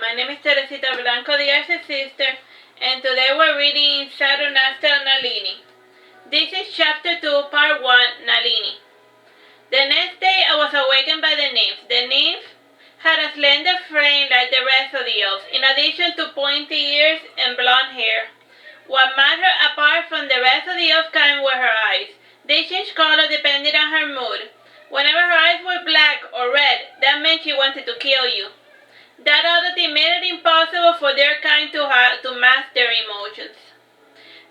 My name is Teresita Blanco, the Artsy sister, and today we're reading Saturnastra Nalini. This is Chapter 2, Part 1, Nalini. The next day I was awakened by the nymph. The nymph had a slender frame like the rest of the elves, in addition to pointy ears and blonde hair. What made her apart from the rest of the elf kind were her eyes. They changed color depending on her mood. Whenever her eyes were black or red, that meant she wanted to kill you. That oddity made it impossible for their kind to mask their emotions.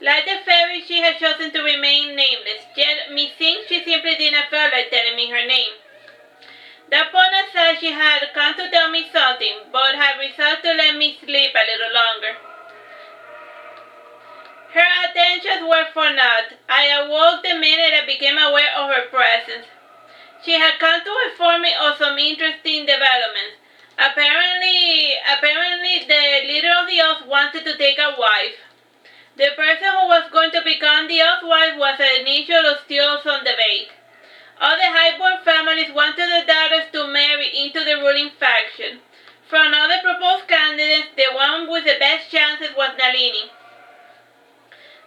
Like the fairy, she had chosen to remain nameless, yet methinks she simply did not feel like telling me her name. That point aside, she had come to tell me something, but had resolved to let me sleep a little longer. Her attentions were for naught. I awoke the minute I became aware of her presence. She had come to inform me of some interesting developments. Apparently the leader of the elves wanted to take a wife. The person who was going to become the elf's wife was initially still some debate. All the highborn families wanted their daughters to marry into the ruling faction. From other proposed candidates, the one with the best chances was Nalini.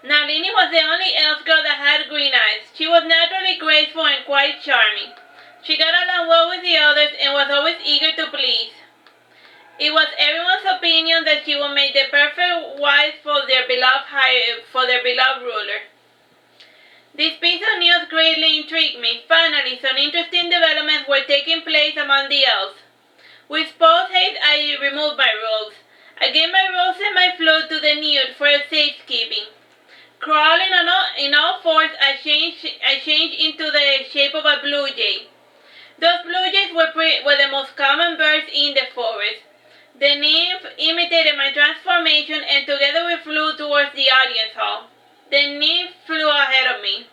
Nalini was the only elf girl that had green eyes. She was naturally graceful and quite charming. She got along well with the others and was always eager to please. It was everyone's opinion that she would make the perfect wife for their beloved ruler. This piece of news greatly intrigued me. Finally, some interesting developments were taking place among the elves. With post haste, I removed my robes. I gave my robes and my flute to the nude for safekeeping. Crawling in all fours, I changed into the shape of a blue jay. Those blue jays were the most common birds in the forest. The nymph imitated my transformation, and together we flew towards the audience hall. The nymph flew ahead of me.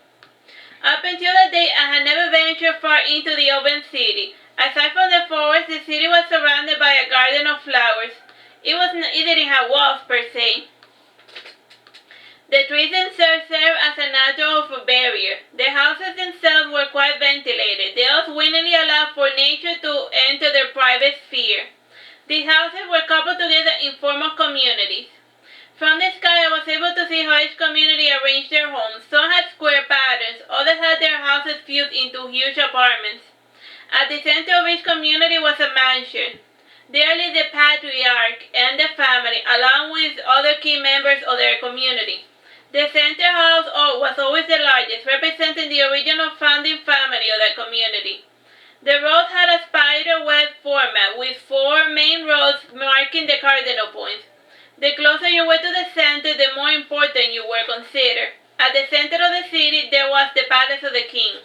Up until that day, I had never ventured far into the elven city. Aside from the forest, the city was surrounded by a garden of flowers. It didn't have walls per se. The trees themselves served as a natural barrier. The houses themselves were quite ventilated. The elves willingly allowed for nature to enter their private sphere. These houses were coupled together in formal communities. From the sky, I was able to see how each community arranged their homes. Some had square patterns, others had their houses fused into huge apartments. At the center of each community was a mansion. There lived the patriarch and the family, along with other key members of their community. The center house was always the largest, representing the original founding family of the community. The roads had a spider web format, with 4 main roads marking the cardinal points. The closer you were to the center, the more important you were considered. At the center of the city, there was the palace of the king.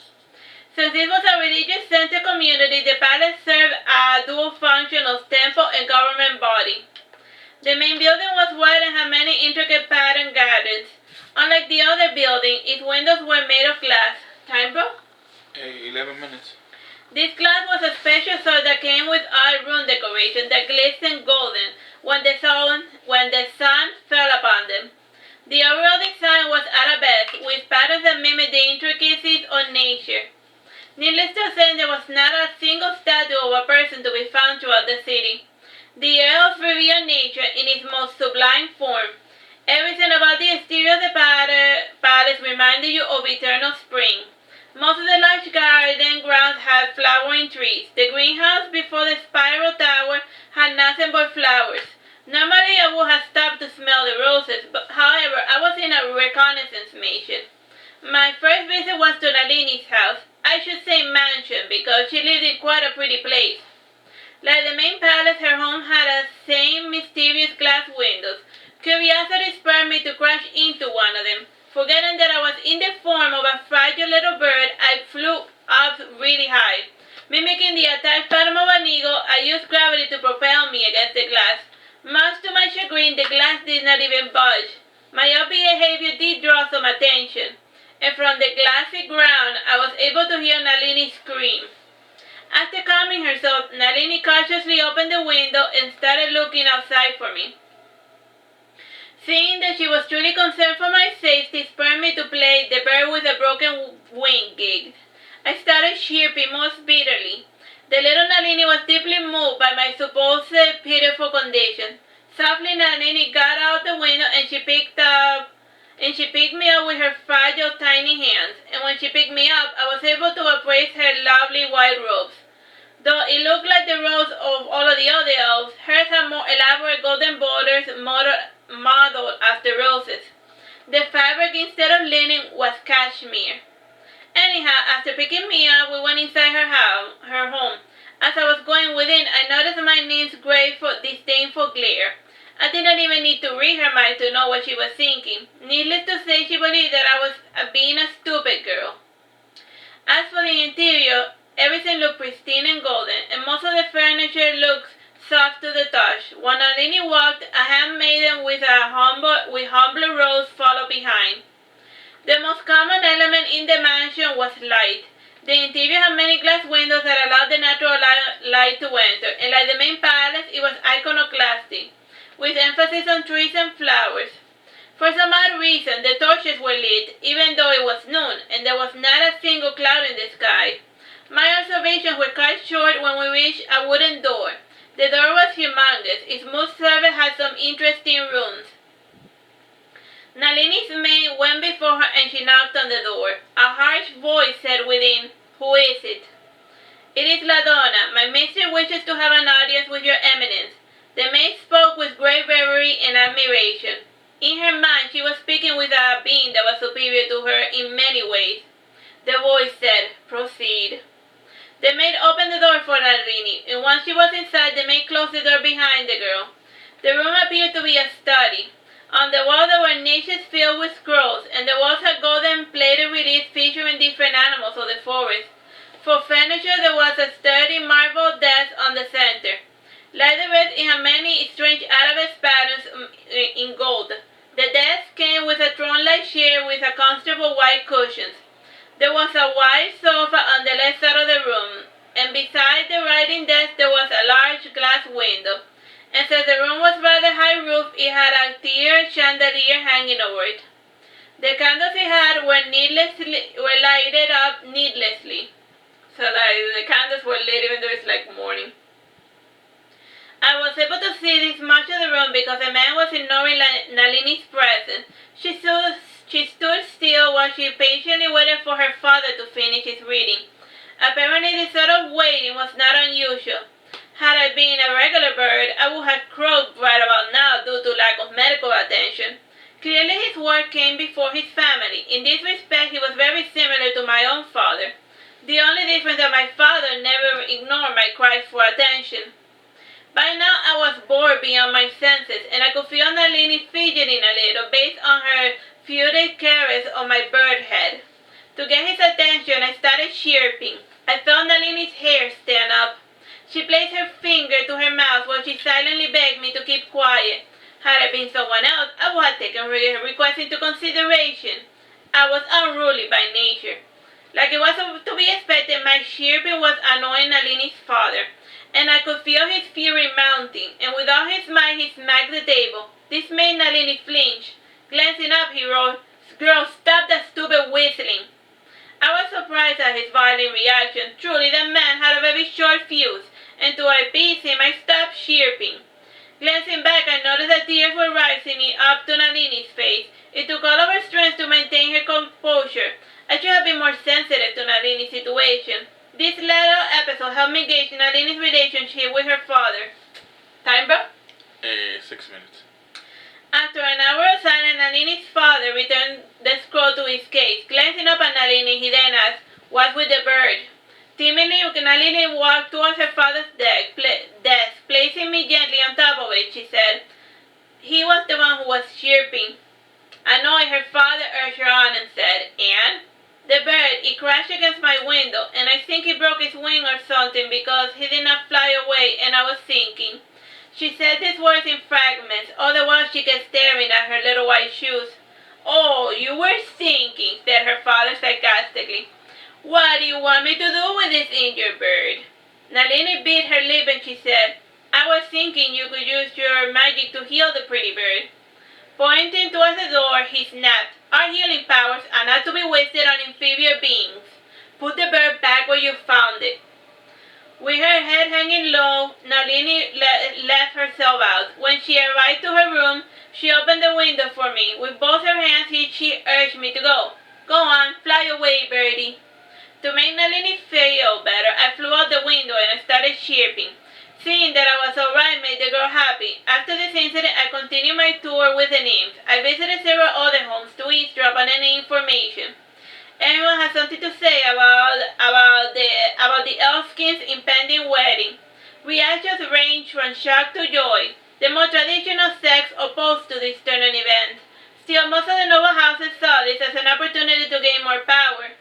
Since this was a religious center community, the palace served a dual function of temple and government body. The main building was wide and had many intricate patterned gardens. Unlike the other building, its windows were made of glass. Time, bro? 11 minutes. This glass was a special sort that came with odd room decoration that glistened golden when the sun fell upon them. The overall design was arabesque, with patterns that mimicked the intricacies of nature. Needless to say, there was not a single statue of a person to be found throughout the city. The elves revealed nature in its most sublime form. Everything about the exterior of the palace reminded you of eternal spring. Most of the large garden grounds had flowering trees. The greenhouse before the spiral tower had nothing but flowers. Normally I would have stopped to smell the roses, but however, I was in a reconnaissance mission. My first visit was to Nalini's house. I should say mansion, because she lived in quite a pretty place. Like the main palace, her home had the same mysterious glass windows. Curiosity spurred me to crash into one of them. Forgetting that I was in the form of a fragile little bird, I flew up really high. Mimicking the attached pattern of an eagle, I used gravity to propel me against the glass. Much to my chagrin, the glass did not even budge. My upbeat behavior did draw some attention, and from the glassy ground, I was able to hear Nalini scream. After calming herself, Nalini cautiously opened the window and started looking outside for me. Seeing that she was truly concerned for my safety spurred me to play the bird with a broken wing gig. I started chirping most bitterly. The little Nalini was deeply moved by my supposed pitiful condition. Softly Nalini got out the window and she picked me up with her fragile tiny hands, and when she picked me up, I was able to appraise her lovely white robes. Though it looked like the robes of all of the other elves, hers had more elaborate golden borders modeled after roses. The fabric instead of linen was cashmere. Anyhow, after picking me up, we went inside her home. As I was going within, I noticed my nymph's grateful, disdainful glare. I did not even need to read her mind to know what she was thinking. Needless to say, she believed that I was being a stupid girl. As for the interior, everything looked pristine and golden, and most of the furniture looked soft to the touch. When Nalini walked, a handmaiden with humbler robes followed behind. The most common element in the mansion was light. The interior had many glass windows that allowed the natural light to enter, and like the main palace, it was iconoclastic, with emphasis on trees and flowers. For some odd reason, the torches were lit, even though it was noon, and there was not a single cloud in the sky. My observations were cut short when we reached a wooden door. The door was humongous. Its smooth surface had some interesting runes. Nalini's maid went before her and she knocked on the door. A harsh voice said within, "Who is it?" "It is La Donna. My mistress wishes to have an audience with your eminence." The maid spoke with great bravery and admiration. In her mind, she was speaking with a being that was superior to her in many ways. The voice said, "Proceed." The maid opened the door for Nalini, and once she was inside, the maid closed the door behind the girl. The room appeared to be a study. On the wall there were niches filled with scrolls, and the walls had golden-plated reliefs featuring different animals of the forest. For furniture there was a sturdy marble desk on the center. Like the rest, it had many strange arabesque patterns in gold. The desk came with a throne-like chair with a comfortable white cushions. There was a wide sofa on the left side of the room, and beside the writing desk there was a large glass window. And since the room was rather high-roofed, it had a tier chandelier hanging over it. The candles it had were lighted up needlessly. So the candles were lit even though it's like morning. I was able to see this much of the room because the man was ignoring Nalini's presence. She stood still while she patiently waited for her father to finish his reading. Apparently this sort of waiting was not unusual. Had I been a regular bird, I would have croaked right about now due to lack of medical attention. Clearly his work came before his family. In this respect, he was very similar to my own father. The only difference that my father never ignored my cries for attention. By now I was bored beyond my senses, and I could feel Nalini fidgeting a little based on her furtive caress on my bird head. To get his attention, I started chirping. I felt Nalini's hair stand up. She placed her finger to her mouth while she silently begged me to keep quiet. Had I been someone else, I would have taken her request into consideration. I was unruly by nature. Like it was to be expected, my chirping was annoying Nalini's father, and I could feel his fury mounting, and without his mind he smacked the table. This made Nalini flinch. Glancing up, he roared, "Girl, stop that stupid whistling." I was surprised at his violent reaction. Truly, the man had a very short fuse, and to appease him, I stopped chirping. Glancing back, I noticed that tears were rising up to Nalini's face. It took all of her strength to maintain her composure. I should have been more sensitive to Nalini's situation. This little episode helped me gauge Nalini's relationship with her father. Time, bro? 6 minutes. After an hour of silence, Nalini's father returned the scroll to his case. Glancing up at Nalini, he then asked, "What's with the bird?" Timidly, Nalini walked towards her father's desk, placing me gently on top of it, she said. He was the one who was chirping. Annoyed, her father urged her on and said, "And?" "The bird, it crashed against my window, and I think he broke his wing or something because he did not fly away, and I was thinking." She said these words in fragments, all the while she kept staring at her little white shoes. "Oh, you were thinking," said her father sarcastically. "What do you want me to do with this injured bird?" Nalini bit her lip and she said, "I was thinking you could use your magic to heal the pretty bird." Pointing towards the door, he snapped, "Our healing powers are not to be wasted on inferior beings. Put the bird back where you found it." With her head hanging low, Nalini let herself out. When she arrived to her room, she opened the window for me. With both her hands, she urged me to go. Go on, fly away, birdie. To make Nalini feel better, I flew out the window and started chirping. Seeing that I was alright made the girl happy. After this incident, I continued my tour with the nymphs. I visited several other homes to eavesdrop on any information. Everyone has something to say about the elfkin's impending wedding. Reactions range from shock to joy. The more traditional sects opposed to this turning event. Still, most of the noble houses saw this as an opportunity to gain more power.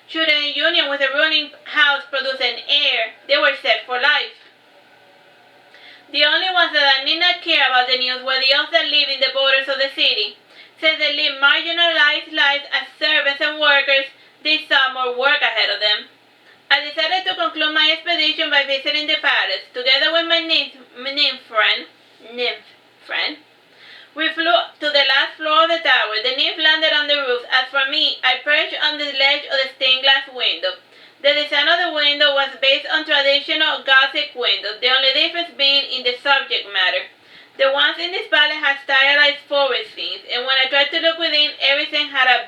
Should a union with a ruling house produce an heir, they were set for life. The only ones that did not care about the news were the elves that live in the borders of the city. Since they lived marginalized lives as servants and workers, they saw more work ahead of them. I decided to conclude my expedition by visiting the palace, together with my nymph friend. We flew to the last floor of the tower. The nymph landed on the roof. As for me, I perched on the ledge of the stained glass window. The design of the window was based on traditional Gothic windows, the only difference being in the subject matter. The ones in this palace had stylized forest scenes, and when I tried to look within, everything had a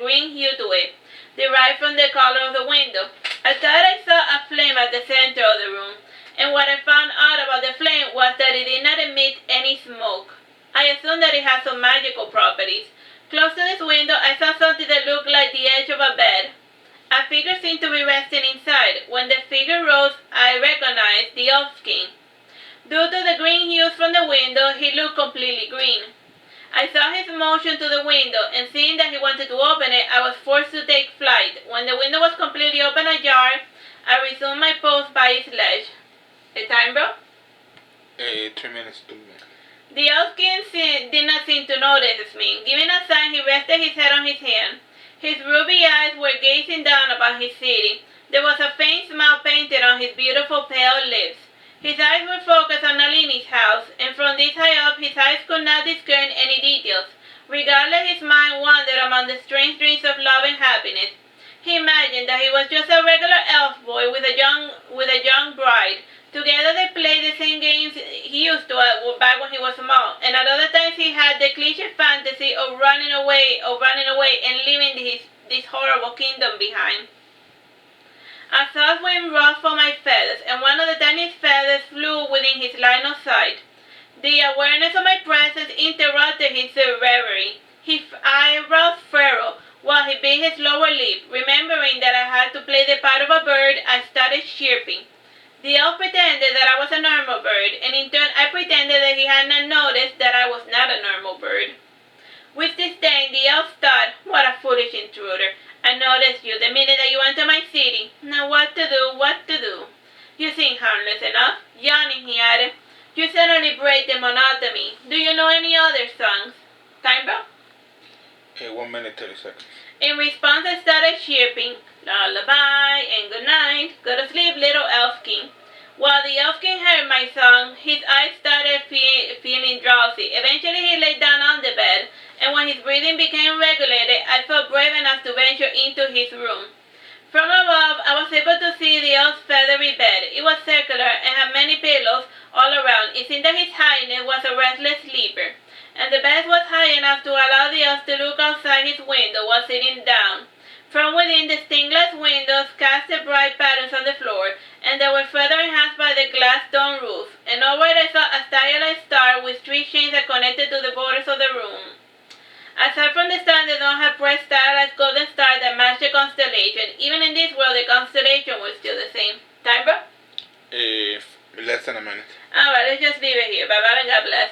green hue to it, derived from the color of the window. I thought I saw a flame at the center of the room, and what I found out about the flame was that it did not emit any smoke. I assumed that it had some magical properties. Close to this window, I saw something that looked like the edge of a bed. A figure seemed to be resting inside. When the figure rose, I recognized the elfkin. Due to the green hues from the window, he looked completely green. I saw his motion to the window, and seeing that he wanted to open it, I was forced to take flight. When the window was completely open ajar, I resumed my post by its ledge. The time, bro? 3 minutes to me. The elfkin did not seem to notice me. Giving a sign, he rested his head on his hand. His ruby eyes were gazing down upon his city. There was a faint smile painted on his beautiful pale lips. His eyes were focused on Nalini's house, and from this high up his eyes could not discern any details. Regardless, his mind wandered among the strange dreams of love and happiness. He imagined that he was just a regular elf boy with a young bride. Together they played the same games he used to back when he was small, and at other times he had the cliche fantasy of running away and leaving this horrible kingdom behind. A soft wind ruffled my feathers, and one of the tiniest feathers flew within his line of sight. The awareness of my presence interrupted his reverie. His eyebrows furrowed while he bit his lower lip. Remembering that I had to play the part of a bird, I started chirping. The elf pretended that I was a normal bird, and in turn I pretended that he had not noticed that I was not a normal bird. With disdain, the elf thought, "What a foolish intruder. I noticed you the minute that you entered my city. Now what to do? You seem harmless enough." Yawning, he added, "You certainly break the monotony. Do you know any other songs?" Time, bro? 1 minute, 30 seconds. In response, I started chirping, "Lullaby and good night. Go to sleep, little elfkin." While the elfkin heard my song, his eyes started feeling drowsy. Eventually, he lay down on the bed, and when his breathing became regulated, I felt brave enough to venture into his room. From above, I was able to see the elf's feathery bed. It was circular and had many pillows all around. It seemed that his highness was a restless sleeper, and the bed was high enough to allow the elf to look outside his window while sitting down. From within, the stained glass windows casted bright patterns on the floor, and they were further enhanced by the glass dome roof. And over it I saw a stylized star with three chains that connected to the borders of the room. Aside from the star, the dome had pressed stylized golden stars that matched the constellation. Even in this world, the constellation was still the same. Time, bro? Less than a minute. Alright, let's just leave it here. Bye-bye and God bless.